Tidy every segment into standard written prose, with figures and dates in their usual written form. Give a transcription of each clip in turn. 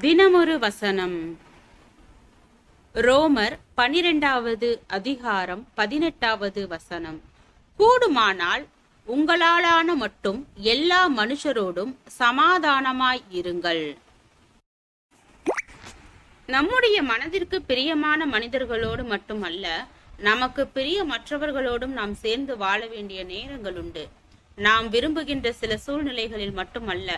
தினமொரு வசனம். ரோமர் 12வது அதிகாரம் 18வது வசனம். கூடுமானால் உங்களாலான மட்டும் எல்லா மனுஷரோடும் சமாதானமாய் இருங்கள். நம்முடைய மனதிற்கு பிரியமான மனிதர்களோடு மட்டுமல்ல, நமக்கு பிரியமற்றவர்களோடும் நாம் சேர்ந்து வாழ வேண்டிய நேரங்கள் உண்டு. நாம் விரும்புகின்ற சில சூழ்நிலைகளில் மட்டுமல்ல,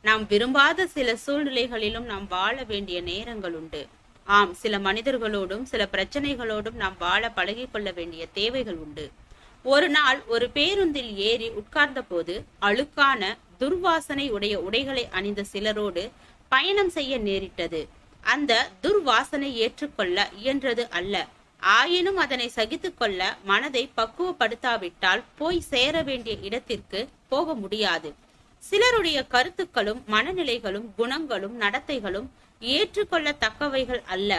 நாம் விரும்பாத சில சூழ்நிலைகளிலும் நாம் வாழ வேண்டிய நேரங்கள் உண்டு. ஆம், சில மனிதர்களோடும் சில பிரச்சனைகளோடும் நாம் வாழ பழகி கொள்ள வேண்டிய தேவைகள் உண்டு. ஒரு நாள் ஒரு பேருந்தில் ஏறி உட்கார்ந்த போது அழுக்கான துர்வாசனை உடைய உடைகளை அணிந்த சிலரோடு பயணம் செய்ய நேரிட்டது. அந்த துர்வாசனை ஏற்றுக்கொள்ள இயன்றது அல்ல. ஆயினும் அதனை சகித்துக் கொள்ள மனதை பக்குவப்படுத்தாவிட்டால் போய் சேர வேண்டிய இடத்திற்கு போக முடியாது. சிலருடைய கருத்துக்களும் மனநிலைகளும் குணங்களும் நடத்தைகளும் ஏற்றுக்கொள்ளத்தக்கவைகள் அல்ல.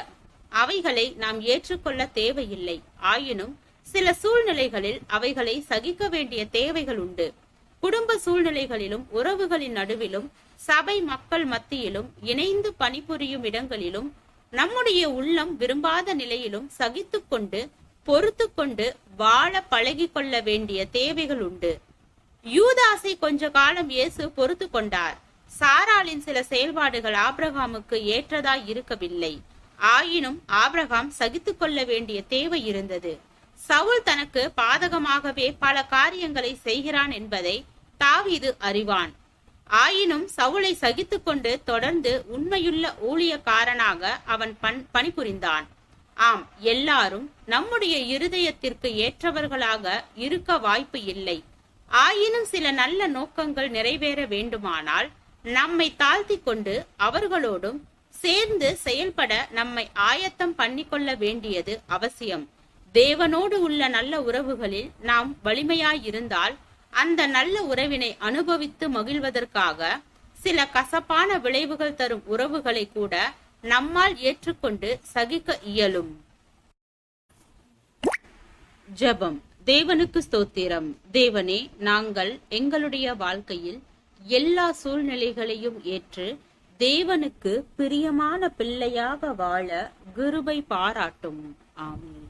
அவைகளை நாம் ஏற்றுக்கொள்ள தேவையில்லை. ஆயினும் சில சூழ்நிலைகளில் அவைகளை சகிக்க வேண்டிய தேவைகள் உண்டு. குடும்ப சூழ்நிலைகளிலும் உறவுகளின் நடுவிலும் சபை மக்கள் மத்தியிலும் இணைந்து பணிபுரியும் இடங்களிலும் நம்முடைய உள்ளம் விரும்பாத நிலையிலும் சகித்துக்கொண்டு பொறுத்து கொண்டு வாழ பழகி கொள்ள வேண்டிய தேவைகள் உண்டு. யூதாசை கொஞ்ச காலம் இயேசு பொறுத்து கொண்டார். சாராளின் சில செயல்பாடுகள் ஆபிரகாமுக்கு ஏற்றதாய் இருக்கவில்லை. ஆயினும் ஆபிரகாம் சகித்துக் கொள்ள வேண்டிய தேவை இருந்தது. சவுல் தனக்கு பாதகமாகவே பல காரியங்களை செய்கிறான் என்பதை தாவீது அறிவான். ஆயினும் சவுலை சகித்துக் கொண்டு தொடர்ந்து உண்மையுள்ள ஊழியக்காரனாக அவன் பணிபுரிந்தான். ஆம், எல்லாரும் நம்முடைய இருதயத்திற்கு ஏற்றவர்களாக இருக்க வாய்ப்பு இல்லை. ஆயினும் சில நல்ல நோக்கங்கள் நிறைவேற வேண்டுமானால் நம்மை தாழ்த்தி கொண்டு அவர்களோடும் சேர்ந்து செயல்பட நம்மை ஆயத்தம் பண்ணிக்கொள்ள வேண்டியது அவசியம். தேவனோடு உள்ள நல்ல உறவுகளில் நாம் வலிமையாயிருந்தால் அந்த நல்ல உறவினை அனுபவித்து மகிழ்வதற்காக சில கசப்பான விளைவுகள் தரும் உறவுகளை கூட நம்மால் ஏற்றுக்கொண்டு சகிக்க இயலும். ஜெபம். தேவனுக்கு ஸ்தோத்திரம். தேவனே, நாங்கள் எங்களுடைய வாழ்க்கையில் எல்லா சூழ்நிலைகளையும் ஏற்று தேவனுக்கு பிரியமான பிள்ளையாக வாழ கிருபை பாராட்டும். ஆமென்.